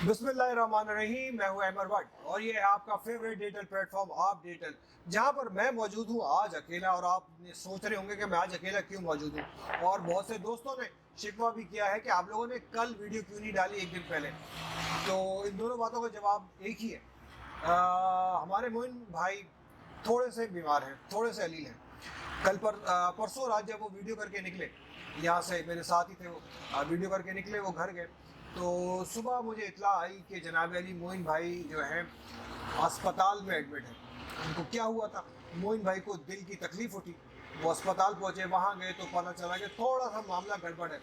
بسم اللہ الرحمن الرحیم، میں ہوں احمد بٹ اور یہ ہے آپ کا فیوریٹ ڈیجیٹل پلیٹ فارم آپ ڈیجیٹل، جہاں پر میں موجود ہوں آج اکیلا۔ اور آپ سوچ رہے ہوں گے کہ میں آج اکیلا کیوں موجود ہوں، اور بہت سے دوستوں نے شکوہ بھی کیا ہے کہ آپ لوگوں نے کل ویڈیو کیوں نہیں ڈالی ایک دن پہلے۔ تو ان دونوں باتوں کا جواب ایک ہی ہے، ہمارے معین بھائی تھوڑے سے بیمار ہیں، تھوڑے سے علیل ہیں۔ کل پرسوں رات جب وہ ویڈیو کر کے نکلے، یہاں سے میرے ساتھ ہی تھے وہ، ویڈیو کر کے نکلے، وہ گھر گئے تو صبح مجھے اطلاع آئی کہ جناب علی معین بھائی جو ہیں اسپتال میں ایڈمٹ ہیں۔ ان کو کیا ہوا تھا؟ معین بھائی کو دل کی تکلیف اٹھی، وہ اسپتال پہنچے، وہاں گئے تو پتہ چلا کہ تھوڑا سا معاملہ گڑبڑ ہے۔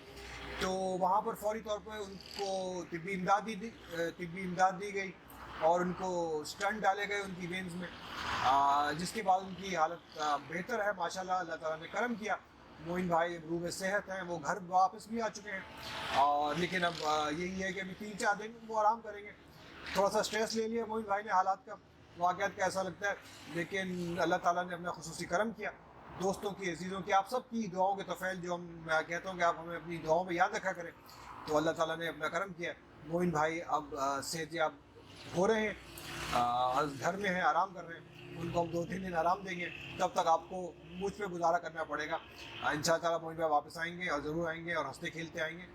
تو وہاں پر فوری طور پہ ان کو طبی امداد دی گئی اور ان کو اسٹنٹ ڈالے گئے ان کی وینز میں، جس کے بعد ان کی حالت بہتر ہے ماشاءاللہ، اللہ تعالیٰ نے کرم کیا۔ معین بھائی روبِ صحت ہیں، وہ گھر واپس بھی آ چکے ہیں، اور لیکن اب یہی ہے کہ ابھی 3-4 دن وہ آرام کریں گے۔ تھوڑا سا اسٹریس لے لیا معین بھائی نے حالات کا، واقعات کا ایسا لگتا ہے، لیکن اللہ تعالیٰ نے اپنا خصوصی کرم کیا۔ دوستوں کی، عزیزوں کی، آپ سب کی دعاؤں کے توفیل جو میں کہتا ہوں کہ آپ ہمیں اپنی دعاؤں میں یاد رکھا کریں، تو اللہ تعالیٰ نے اپنا کرم کیا۔ معین بھائی اب صحت یاب ہو رہے ہیں، گھر میں ہیں، آرام کر رہے ہیں۔ ان کو ہم 2-3 دن آرام دیں گے، تب تک آپ کو مجھ پہ گزارا کرنا پڑے گا۔ ان شاء اللہ معین بھائی واپس آئیں گے، اور ضرور آئیں گے، اور ہنستے کھیلتے آئیں گے۔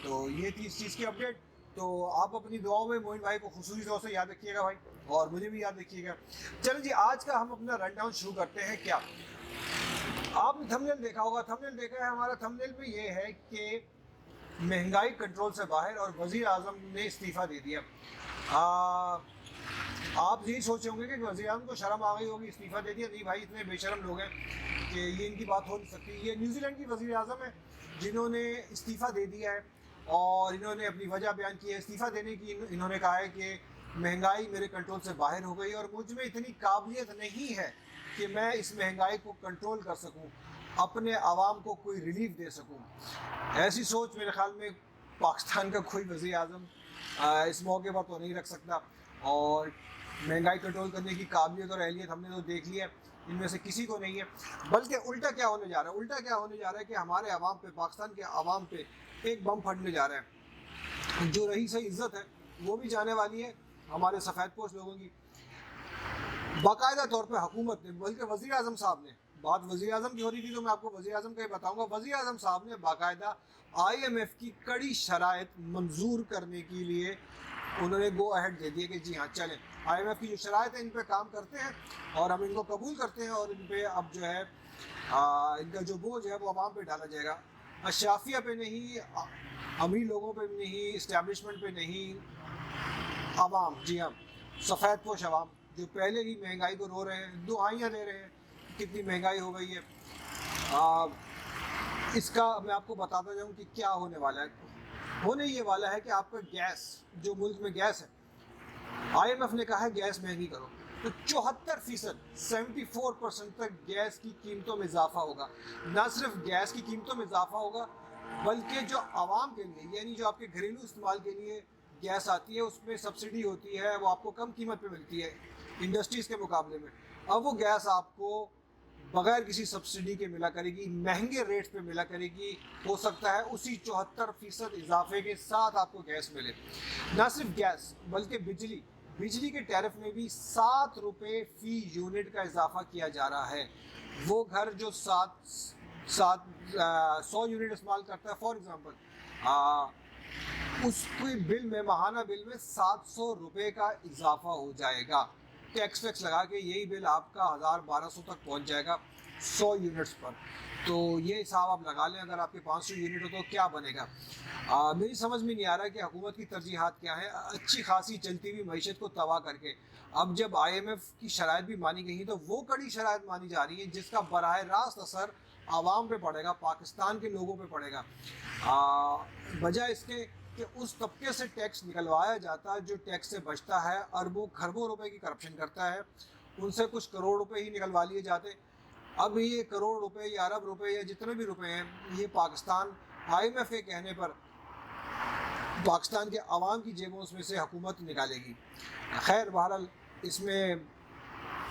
تو یہ تھی اس چیز کی اپڈیٹ۔ تو آپ اپنی دعاؤں میں معین بھائی کو خصوصی طور سے یاد رکھیے گا بھائی، اور مجھے بھی یاد رکھیے گا۔ چلیں جی، آج کا ہم اپنا رن ڈاؤن شروع کرتے ہیں۔ کیا آپ نے تھمبنیل دیکھا ہوگا؟ تھمبنیل دیکھا ہے؟ ہمارا تھمبنیل میں یہ ہے کہ مہنگائی کنٹرول سے باہر اور وزیر اعظم نے استعفیٰ دے دیا۔ آپ یہی سوچے ہوں گے کہ وزیر اعظم کو شرم آ گئی ہوگی، استعفیٰ دے دیا۔ نہیں بھائی، اتنے بے شرم لوگ ہیں کہ یہ ان کی بات ہو نہیں سکتی۔ یہ نیوزی لینڈ کی وزیر اعظم ہے جنہوں نے استعفیٰ دے دیا ہے، اور انہوں نے اپنی وجہ بیان کی ہے استعفیٰ دینے کی۔ انہوں نے کہا ہے کہ مہنگائی میرے کنٹرول سے باہر ہو گئی، اور مجھ میں اتنی قابلیت نہیں ہے کہ میں اس مہنگائی کو کنٹرول کر سکوں، اپنے عوام کو کوئی ریلیف دے سکوں۔ ایسی سوچ میرے خیال میں پاکستان کا کوئی وزیر اعظم اس موقع پر تو نہیں رکھ سکتا، اور مہنگائی کنٹرول کرنے کی قابلیت اور اہلیت ہم نے تو دیکھ لی ہے، ان میں سے کسی کو نہیں ہے۔ بلکہ الٹا کیا ہونے جا رہا ہے کہ ہمارے عوام پہ، پاکستان کے عوام پہ ایک بم پھٹنے جا رہا ہے۔ جو رہی صحیح عزت ہے وہ بھی جانے والی ہے ہمارے سفید پوش لوگوں کی۔ باقاعدہ طور پہ حکومت نے، بلکہ وزیر اعظم صاحب نے، بات وزیر اعظم کی ہو رہی تھی تو میں آپ کو وزیر اعظم کا ہی بتاؤں گا۔ وزیر اعظم صاحب نے باقاعدہ IMF کی کڑی شرائط منظور کرنے کے لیے انہوں نے گو اہیڈ دے دیا کہ جی ہاں چلیں، IMF کی جو شرائط ہیں ان پہ کام کرتے ہیں، اور ہم ان کو قبول کرتے ہیں، اور ان پہ اب جو ہے ان کا جو بوجھ ہے وہ عوام پہ ڈالا جائے گا، اشرافیہ پہ نہیں، امیر لوگوں پہ نہیں، اسٹیبلشمنٹ پہ نہیں، عوام، جی ہاں سفید پوش عوام جو پہلے ہی مہنگائی کو رو رہے ہیں، دعائیاں دے رہے ہیں کتنی مہنگائی ہو گئی ہے۔ اس کا میں آپ کو بتاتا جاؤں کہ کیا ہونے والا ہے۔ ہونے یہ والا ہے کہ آپ کا گیس، جو ملک میں گیس ہے، IMF نے کہا ہے گیس مہنگی کرو، تو 74%، 74% تک گیس کی قیمتوں میں اضافہ ہوگا۔ نہ صرف گیس کی قیمتوں میں اضافہ ہوگا، بلکہ جو عوام کے لیے، یعنی جو آپ کے گھریلو استعمال کے لیے گیس آتی ہے، اس میں سبسڈی ہوتی ہے، وہ آپ کو کم قیمت پہ ملتی ہے انڈسٹریز کے مقابلے میں۔ اب وہ گیس آپ کو بغیر کسی سبسڈی کے ملا کرے گی، مہنگے ریٹ پہ ملا کرے گی۔ ہو سکتا ہے اسی 74% اضافے کے ساتھ آپ کو گیس ملے۔ نہ صرف گیس بلکہ بجلی کے ٹیرف میں بھی 7 روپے فی یونٹ کا اضافہ کیا جا رہا ہے۔ وہ گھر جو 100 یونٹ استعمال کرتا ہے، فار ایگزامپل، اس کی بل میں، ماہانہ بل میں 700 روپے کا اضافہ ہو جائے گا۔ ٹیکس ویکس لگا کے یہی بل آپ کا 1200 تک پہنچ جائے گا 100 یونٹس پر۔ تو یہ حساب آپ لگا لیں، اگر آپ کے 500 یونٹ ہو تو کیا بنے گا۔ میری سمجھ میں نہیں آ رہا کہ حکومت کی ترجیحات کیا ہیں، اچھی خاصی چلتی ہوئی معیشت کو تباہ کر کے۔ اب جب IMF کی شرائط بھی مانی گئی ہیں تو وہ کڑی شرائط مانی جا رہی ہیں جس کا براہ راست اثر عوام پہ پڑے گا، پاکستان کے لوگوں پہ پڑے گا، بجائے اس کے کہ اس طبقے سے ٹیکس نکلوایا جاتا جو ٹیکس سے بچتا ہے، اربوں خربوں روپے کی کرپشن کرتا ہے، ان سے کچھ کروڑ روپے ہی نکلوا لیے جاتے۔ اب یہ کروڑ روپے یا ارب روپے یا جتنے بھی روپے ہیں، یہ پاکستان IMF کے کہنے پر پاکستان کے عوام کی جیبوں میں سے حکومت نکالے گی۔ خیر بہرحال اس میں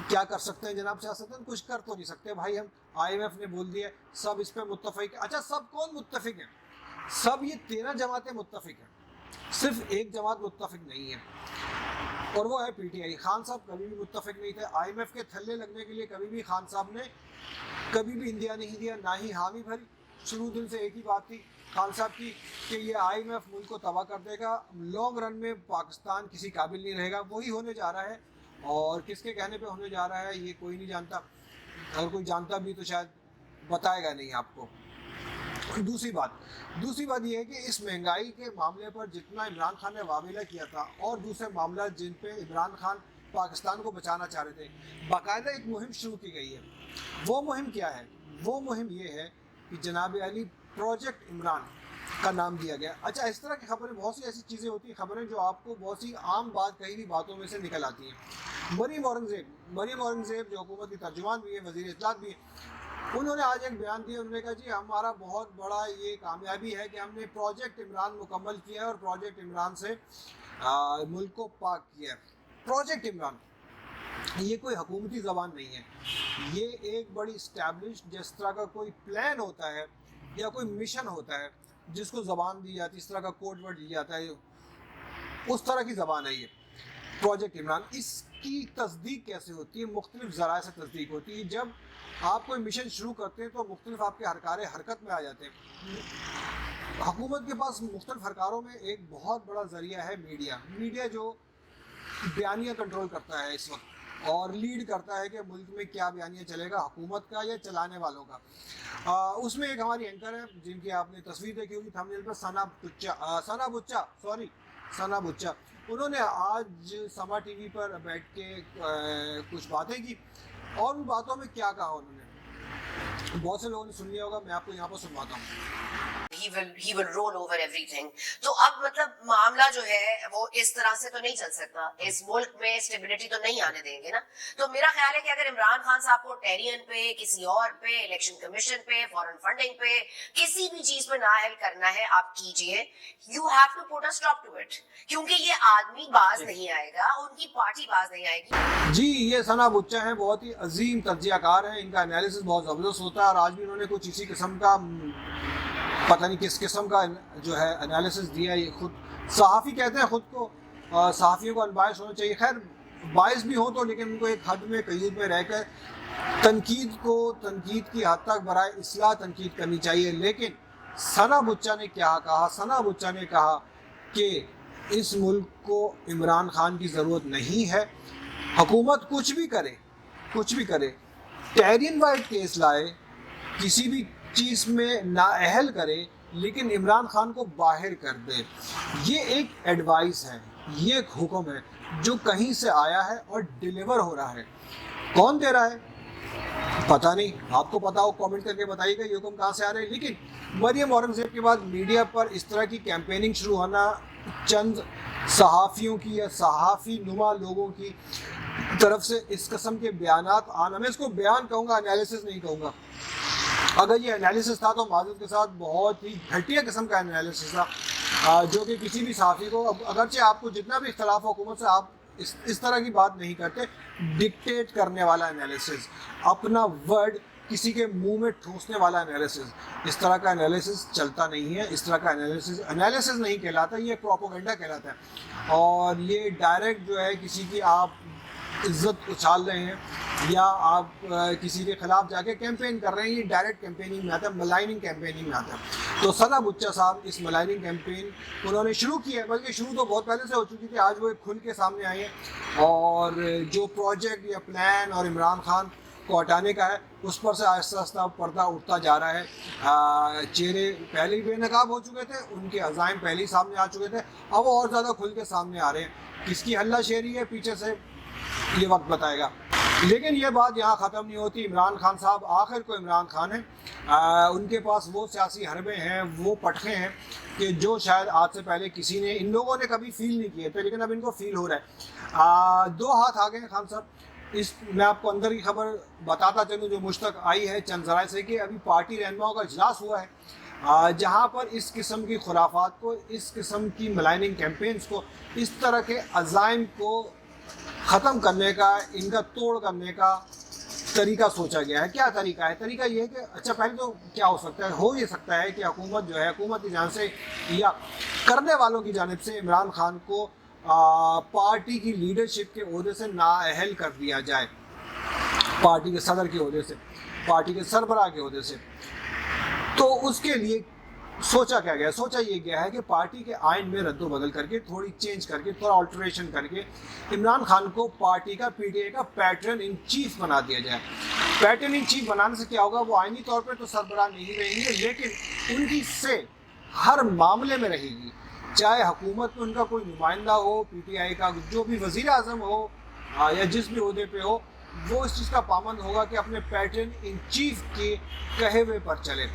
کیا کر سکتے ہیں جناب سیاستدان؟ کچھ کر تو نہیں سکتے بھائی ہم۔ IMF نے بول دیا، سب اس پہ متفق ہیں۔ اچھا، سب کون متفق ہیں؟ سب یہ 13 جماعتیں متفق ہیں۔ صرف ایک جماعت متفق نہیں ہے اور وہ ہے پی ٹی آئی. خان صاحب کبھی بھی متفق نہیں تھے. آئی ایم ایف کے تھلے لگنے کے لیے کبھی بھی خان صاحب نے کبھی بھی انڈیا نہیں دیا, نہ ہی حامی بھری. شروع دن سے ایک ہی بات تھی خان صاحب کی کہ یہ آئی ایم ایف ملک کو تباہ کر دے گا, لانگ رن میں پاکستان کسی قابل نہیں رہے گا. وہی ہونے جا رہا ہے, اور کس کے کہنے پہ ہونے جا رہا ہے یہ کوئی نہیں جانتا, اگر کوئی جانتا بھی تو شاید بتائے گا نہیں آپ کو. دوسری بات یہ ہے کہ اس مہنگائی کے معاملے پر جتنا عمران خان نے واویلا کیا تھا اور دوسرے معاملات جن پہ عمران خان پاکستان کو بچانا چاہ رہے تھے, باقاعدہ ایک مہم شروع کی گئی ہے. وہ مہم کیا ہے؟ وہ مہم یہ ہے کہ جناب علی پروجیکٹ عمران کا نام دیا گیا. اچھا, اس طرح کی خبریں, بہت سی ایسی چیزیں ہوتی ہیں, خبریں جو آپ کو بہت سی عام بات کہی ہوئی باتوں میں سے نکل آتی ہیں. مریم اورنگزیب جو حکومت کی ترجمان بھی ہے, وزیر اطلاعات بھی ہے, انہوں نے آج ایک بیان دیا. انہوں نے کہا جی ہمارا بہت بڑا یہ کامیابی ہے کہ ہم نے پروجیکٹ عمران مکمل کیا ہے اور پروجیکٹ عمران سے ملک کو پاک کیا ہے. پروجیکٹ عمران یہ کوئی حکومتی زبان نہیں ہے, یہ ایک بڑی اسٹیبلشڈ, جس طرح کا کوئی پلان ہوتا ہے یا کوئی مشن ہوتا ہے جس کو زبان دی جاتی ہے, اس طرح کا کوڈ ورڈ دیا جاتا ہے, اس طرح کی زبان ہے یہ پروجیکٹ عمران. اس کی تصدیق کیسے ہوتی ہے؟ مختلف ذرائع سے تصدیق ہوتی ہے. جب آپ کوئی مشن شروع کرتے ہیں تو مختلف آپ کے ہرکارے حرکت میں آ جاتے ہیں. حکومت کے پاس مختلف ہرکاروں میں ایک بہت بڑا ذریعہ ہے میڈیا جو بیانیہ کنٹرول کرتا ہے اس وقت اور لیڈ کرتا ہے کہ ملک میں کیا بیانیہ چلے گا, حکومت کا یا چلانے والوں کا. اس میں ایک ہماری اینکر ہے جن کی آپ نے تصویر دیکھی ہوگی تھمبنیل پر, ثنا بچا. انہوں نے آج سما ٹی وی پر بیٹھ کے کچھ باتیں کی, اور ان باتوں میں کیا کہا انہوں نے بہت سے لوگوں نے سن لیا ہوگا, میں آپ کو یہاں پر سنواتا ہوں. He will roll over everything. تو اب مطلب معاملہ جو ہے وہ اس طرح سے تو نہیں چل سکتا, اس ملک میں اسٹیبلٹی تو نہیں آنے دیں گے نا. تو میرا خیال ہے کہ اگر عمران خان صاحب کو ٹیرین پہ, کسی اور پہ, الیکشن کمیشن پہ, فورن فنڈنگ پہ, کسی بھی چیز پہ نااہل کرنا ہے آپ کیجئے. You have to put a stop to it. کیونکہ یہ آدمی باز نہیں آئے گا, ان کی پارٹی باز نہیں آئے گی. جی, یہ ثنا بچا ہیں, بہت ہی عظیم تجزیہ کار ہیں, ان کا انالیسس بہت زبردست ہوتا ہے, اور آج بھی انہوں نے کچھ اسی قسم کا, پتہ نہیں کس قسم کا جو ہے انالیسس دیا. یہ خود صحافی کہتے ہیں خود کو, صحافیوں کو انبائس ہونا چاہیے. خیر باعث بھی ہوں تو, لیکن ان کو ایک حد میں قیود میں رہ کر تنقید کی حد تک برائے اصلاح تنقید کرنی چاہیے. لیکن ثنا بچا نے کیا کہا؟ ثنا بچا نے کہا کہ اس ملک کو عمران خان کی ضرورت نہیں ہے. حکومت کچھ بھی کرے, ٹیرین وائٹ کیس لائے, کسی بھی چیز میں نااہل کرے, لیکن عمران خان کو باہر کر دے. یہ ایک ایڈوائس ہے, یہ ایک حکم ہے جو کہیں سے آیا ہے اور ڈیلیور ہو رہا ہے. کون دے رہا ہے پتہ نہیں, آپ کو پتا ہو کامنٹ کر کے بتائیے گا یہ حکم کہاں سے آ رہے ہیں. لیکن مریم اورنگزیب کے بعد میڈیا پر اس طرح کی کیمپیننگ شروع ہونا چند صحافیوں کی یا صحافی نما لوگوں کی طرف سے اس قسم کے بیانات آنا, میں اس کو بیان کہوں گا, انالیسس نہیں کہوں گا. اگر یہ انالیسس تھا تو معذرت کے ساتھ بہت ہی گھٹیا قسم کا انالیسس تھا, جو کہ کسی بھی صحافی کو, اگرچہ آپ کو جتنا بھی اختلاف حکومت سے, آپ اس طرح کی بات نہیں کرتے. ڈکٹیٹ کرنے والا انالیسس, اپنا ورڈ کسی کے منہ میں ٹھوسنے والا انالیسس, اس طرح کا انالیسس چلتا نہیں ہے. اس طرح کا انالیسس نہیں کہلاتا, یہ پروپیگنڈا کہلاتا ہے. اور یہ ڈائریکٹ جو ہے کسی کی آپ عزت اچھال رہے ہیں یا آپ کسی کے خلاف جا کے کیمپین کر رہے ہیں, یہ ڈائریکٹ کیمپیننگ میں آتا ہے, ملائننگ کیمپیننگ میں آتا ہے. تو ثنا بچا صاحب اس ملائننگ کیمپین انہوں نے شروع کی ہے, بلکہ شروع تو بہت پہلے سے ہو چکی تھی. آج وہ ایک کھل کے سامنے آئے ہیں, اور جو پروجیکٹ یا پلان اور عمران خان کو ہٹانے کا ہے اس پر سے آہستہ آہستہ پردہ اٹھتا جا رہا ہے. چہرے پہلے ہی بے نقاب ہو چکے تھے, ان کے عزائم پہلے ہی سامنے آ چکے تھے, اب وہ اور زیادہ کھل کے سامنے آ رہے ہیں. کس کی ہلہ شیری ہے پیچھے سے یہ وقت بتائے گا. لیکن یہ بات یہاں ختم نہیں ہوتی. عمران خان صاحب آخر کو عمران خان ہیں, ان کے پاس وہ سیاسی حربے ہیں, وہ پٹخے ہیں کہ جو شاید آج سے پہلے کسی نے, ان لوگوں نے کبھی فیل نہیں کیے تھے, لیکن اب ان کو فیل ہو رہا ہے. 2 ہاتھ آ گئے ہیں خان صاحب. میں آپ کو اندر کی خبر بتاتا چلوں جو مجھ تک آئی ہے چند ذرائع سے, کہ ابھی پارٹی رہنماؤں کا اجلاس ہوا ہے, جہاں پر اس قسم کی خرافات کو, اس قسم کی ملائننگ کیمپینز کو, اس طرح کے عزائم کو ختم کرنے کا, ان کا توڑ کرنے کا طریقہ سوچا گیا ہے. کیا طریقہ ہے؟ طریقہ یہ ہے کہ اچھا پہلے تو کیا ہو سکتا ہے, ہو یہ سکتا ہے کہ حکومت جو ہے, حکومت کی جانب سے یا کرنے والوں کی جانب سے عمران خان کو پارٹی کی لیڈرشپ کے عہدے سے نااہل کر دیا جائے، پارٹی کے صدر کے عہدے سے، پارٹی کے سربراہ کے عہدے سے۔ تو اس کے لیے سوچا کیا گیا؟ سوچا یہ گیا ہے کہ پارٹی کے آئین میں رد و بدل کر کے، تھوڑی چینج کر کے، تھوڑا آلٹریشن کر کے عمران خان کو پارٹی کا پی ٹی آئی کا پیٹرن ان چیف بنا دیا جائے۔ پیٹرن ان چیف بنانے سے کیا ہوگا؟ وہ آئینی طور پہ تو سربراہ نہیں رہیں گے، لیکن ان کی سے ہر معاملے میں رہے گی، چاہے حکومت میں ان کا کوئی نمائندہ ہو، پی ٹی آئی کا جو بھی وزیر اعظم ہو یا جس بھی عہدے پہ ہو، وہ اس چیز کا پابند ہوگا کہ اپنے پیٹرن ان چیف کے کہے ہوئے پر چلے۔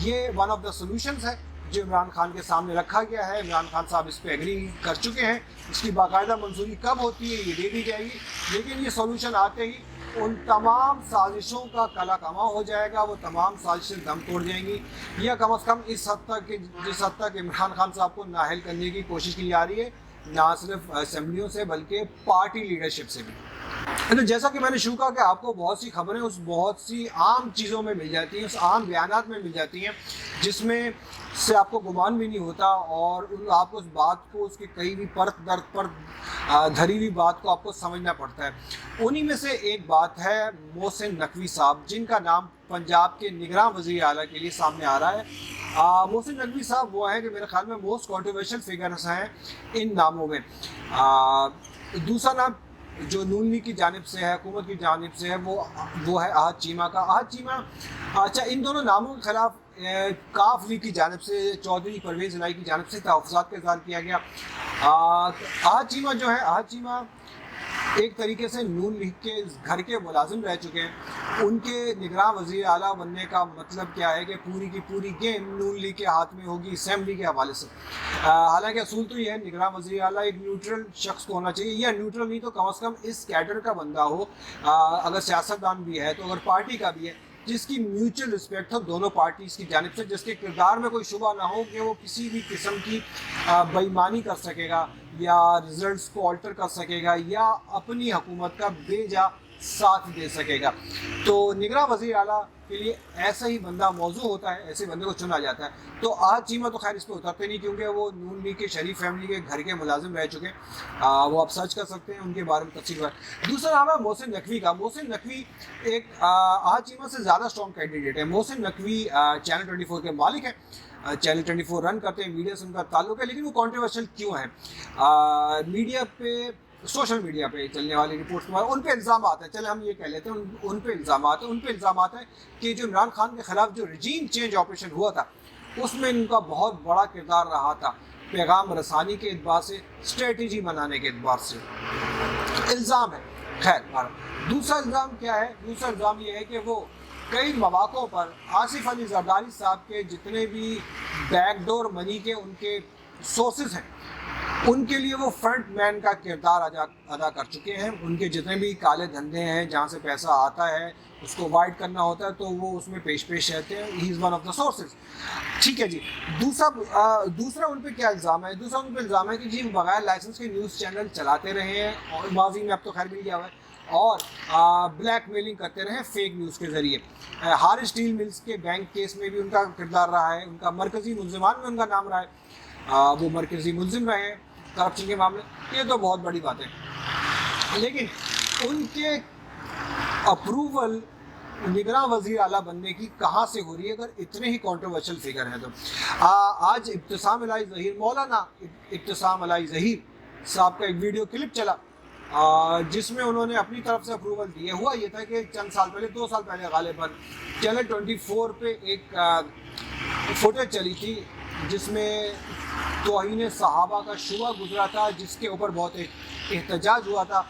یہ ون آف دا سولوشنز ہے جو عمران خان کے سامنے رکھا گیا ہے۔ عمران خان صاحب اس پہ ایگری کر چکے ہیں، اس کی باقاعدہ منظوری کب ہوتی ہے یہ دے دی جائے گی، لیکن یہ سولوشن آتے ہی ان تمام سازشوں کا کلا کما ہو جائے گا، وہ تمام سازشیں دم توڑ جائیں گی، یا کم از کم اس حد تک کہ جس حد تک عمران خان صاحب کو نااہل کرنے کی کوشش کی جا رہی ہے، نہ صرف اسمبلیوں سے بلکہ پارٹی لیڈرشپ سے بھی۔ تو جیسا کہ میں نے شروع کہا کہ آپ کو بہت سی خبریں اس بہت سی عام چیزوں میں مل جاتی ہیں، اس عام بیانات میں مل جاتی ہیں، جس میں سے آپ کو گمان بھی نہیں ہوتا، اور آپ کو اس بات کو، اس کی کئی بھی پرت در پرت دھری ہوئی بات کو آپ کو سمجھنا پڑتا ہے۔ انہی میں سے ایک بات ہے محسن نقوی صاحب، جن کا نام پنجاب کے نگراں وزیر اعلیٰ کے لیے سامنے آ رہا ہے۔ محسن نقوی صاحب وہ ہیں کہ میرے خیال میں موسٹ کنٹروورشل فگرز ہیں ان ناموں میں۔ دوسرا نام جو نون لیگ کی جانب سے ہے، حکومت کی جانب سے ہے، وہ ہے احد چیمہ کا۔ احد چیمہ، اچھا، ان دونوں ناموں کے خلاف کاف لیگ کی جانب سے، چودھری پرویز الہی کی جانب سے تحفظات کا اظہار کیا گیا۔ احد چیمہ جو ہے، احد چیمہ ایک طریقے سے نون لیگ کے گھر کے ملازم رہ چکے ہیں۔ ان کے نگراں وزیر اعلیٰ بننے کا مطلب کیا ہے کہ پوری کی پوری گیم نون لیگ کے ہاتھ میں ہوگی اسمبلی کے حوالے سے۔ حالانکہ اصول تو یہ ہے نگراں وزیر اعلیٰ ایک نیوٹرل شخص کو ہونا چاہیے، یا نیوٹرل نہیں تو کم از کم اس کیڈر کا بندہ ہو، اگر سیاستدان بھی ہے تو اگر پارٹی کا بھی ہے، جس کی میوچل رسپیکٹ ہو دونوں پارٹیز کی جانب سے، جس کے کردار میں کوئی شبہ نہ ہو کہ وہ کسی بھی قسم کی بے ایمانی کر سکے گا، یا رزلٹس کو آلٹر کر سکے گا، یا اپنی حکومت کا بے جا ساتھ دے سکے گا۔ تو نگراں وزیر اعلیٰ کے لیے ایسا ہی بندہ موضوع ہوتا ہے، ایسے بندے کو چنا جاتا ہے۔ تو احد چیمہ تو خیر اس پہ اترتے نہیں، کیونکہ وہ نون لیگ کے شریف فیملی کے گھر کے ملازم رہ چکے ہیں، وہ آپ سرچ کر سکتے ہیں ان کے بارے میں تفصیل۔ دوسرا نام ہے محسن نقوی کا۔ محسن نقوی ایک احد چیمہ سے زیادہ اسٹرانگ کینڈیڈیٹ ہے۔ محسن نقوی چینل 24 کے مالک ہیں، چینل 24 رن کرتے ہیں، میڈیا سے ان کا تعلق ہے، لیکن وہ کنٹروورشل کیوں ہیں؟ میڈیا پہ، سوشل میڈیا پہ چلنے والی رپورٹس میں ان پہ الزامات ہیں، چلے ہم یہ کہہ لیتے ہیں ان پہ الزامات ہیں کہ جو عمران خان کے خلاف جو رجیم چینج آپریشن ہوا تھا، اس میں ان کا بہت بڑا کردار رہا تھا، پیغام رسانی کے اعتبار سے، اسٹریٹجی بنانے کے اعتبار سے الزام ہے۔ خیر، دوسرا الزام کیا ہے؟ دوسرا الزام یہ ہے کہ وہ کئی مواقعوں پر آصف علی زرداری صاحب کے جتنے بھی بیک ڈور منی کے ان کے سورسز ہیں، ان کے لیے وہ فرنٹ مین کا کردار ادا کر چکے ہیں۔ ان کے جتنے بھی کالے دھندے ہیں، جہاں سے پیسہ آتا ہے اس کو وائڈ کرنا ہوتا ہے، تو وہ اس میں پیش رہتے ہیں۔ He is one of the sources. ٹھیک ہے جی۔ دوسرا ان پہ کیا الزام ہے؟ دوسرا ان پہ الزام ہے کہ جی بغیر لائسنس کے نیوز چینل چلاتے رہے ہیں، اور ماضی میں اب تو خیر مل گیا ہوا ہے، اور بلیک میلنگ کرتے رہے فیک نیوز کے ذریعے۔ ہارس اسٹیل ملز کے بینک کیس میں بھی ان کا کردار رہا ہے، ان کا مرکزی ملزمان میں ان کا نام رہا ہے، وہ مرکزی ملزم رہے ہیں کرپشن کے معاملے۔ یہ تو بہت بڑی بات ہے، لیکن ان کے اپروول نگراں وزیر اعلیٰ بننے کی کہاں سے ہو رہی ہے اگر اتنے ہی کنٹروورشل فگر ہیں تو؟ آج ابتسام الہی ظہیر، مولانا ابتسام الہی ظہیر صاحب کا ایک ویڈیو کلپ چلا، جس میں انہوں نے اپنی طرف سے اپروول دی ہے۔ ہوا یہ تھا کہ چند سال پہلے، 2 سال پہلے غالباً، چینل 24 پہ ایک فوٹیج چلی تھی جس میں توہین صحابہ کا شبہ گزرا تھا، جس کے اوپر بہت احتجاج ہوا تھا،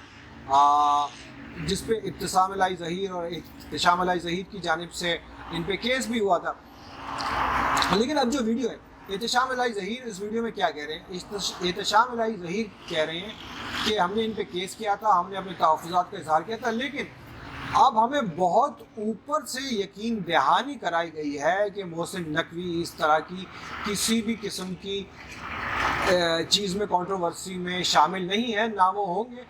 جس پہ ابتسام الہی ظہیر اور احتشام الہی ظہیر کی جانب سے ان پہ کیس بھی ہوا تھا۔ لیکن اب جو ویڈیو ہے، احتشام الہی ظہیر اس ویڈیو میں کیا کہہ رہے ہیں؟ احتشام الہی ظہیر کہہ رہے ہیں کہ ہم نے ان پہ کیس کیا تھا، ہم نے اپنے تحفظات کا اظہار کیا تھا، لیکن اب ہمیں بہت اوپر سے یقین دہانی کرائی گئی ہے کہ محسن نقوی اس طرح کی کسی بھی قسم کی چیز میں، کنٹروورسی میں شامل نہیں ہے، نہ وہ ہوں گے،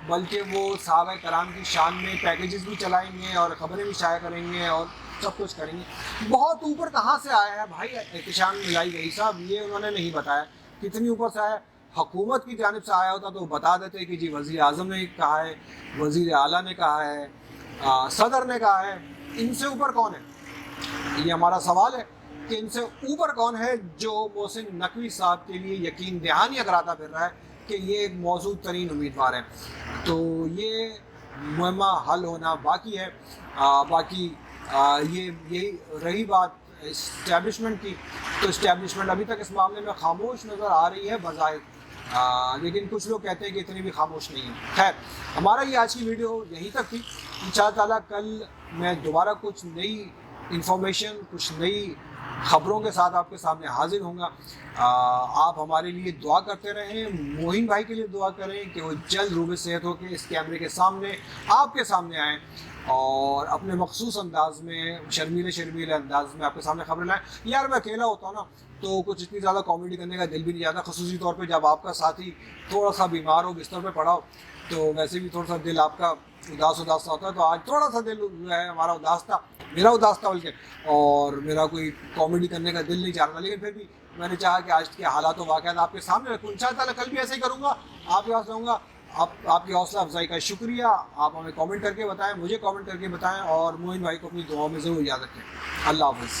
بلکہ وہ صحابہ کرام کی شان میں پیکیجز بھی چلائیں گے اور خبریں بھی شائع کریں گے اور سب کچھ کریں گے۔ بہت اوپر کہاں سے آیا ہے بھائی احتشام الہی ظہیر صاحب؟ یہ انہوں نے نہیں بتایا۔ کتنی اوپر سے آیا ہے. حکومت کی جانب سے آیا ہوتا تو بتا دیتے کہ جی وزیر اعظم نے کہا ہے, وزیر اعلیٰ نے کہا ہے, صدر نے کہا ہے. ان سے اوپر کون ہے؟ یہ ہمارا سوال ہے کہ ان سے اوپر کون ہے جو محسن نقوی صاحب کے لیے یقین دہانی کراتا پھر رہا ہے کہ یہ ایک موزوں ترین امیدوار ہے. تو یہ مہمہ حل ہونا باقی ہے. باقی یہی رہی بات اسٹیبلشمنٹ کی, تو اسٹیبلشمنٹ ابھی تک اس معاملے میں خاموش نظر آ رہی ہے بظاہر, لیکن کچھ لوگ کہتے ہیں کہ اتنی بھی خاموش نہیں ہے. خیر, ہمارا یہ آج کی ویڈیو یہیں تک تھی. انشاءاللہ تعالیٰ کل میں دوبارہ کچھ نئی انفارمیشن, کچھ نئی خبروں کے ساتھ آپ کے سامنے حاضر ہوں گا. آپ ہمارے لیے دعا کرتے رہیں, موہین بھائی کے لیے دعا کریں کہ وہ جلد روبِ صحت ہو کے اس کیمرے کے سامنے آپ کے سامنے آئیں اور اپنے مخصوص انداز میں, شرمیلے انداز میں آپ کے سامنے خبریں لائیں. یار میں اکیلا ہوتا ہوں نا تو کچھ اتنی زیادہ کامیڈی کرنے کا دل بھی نہیں جاتا, خصوصی طور پہ جب آپ کا ساتھی تھوڑا سا بیمار ہو, بستر پہ پڑا ہو, تو ویسے بھی تھوڑا سا دل آپ کا اداس سا ہوتا ہے. تو آج تھوڑا سا دل جو ہے ہمارا اداس تھا, میرا اداس تھا بلکہ, اور میرا کوئی کامیڈی کرنے کا دل نہیں چاہ رہا, لیکن پھر بھی میں نے چاہا کہ آج کے حالات و واقعات آپ کے سامنے رکھوں. انشاءاللہ کل بھی ایسے ہی کروں گا, آپ کے پاس رہوں گا. آپ کی حوصلہ افزائی کا شکریہ. آپ ہمیں کامنٹ کر کے بتائیں, مجھے کامنٹ کر کے بتائیں, اور موہین بھائی کو اپنی دعاؤں میں ضرور یاد رکھیں. اللہ حافظ.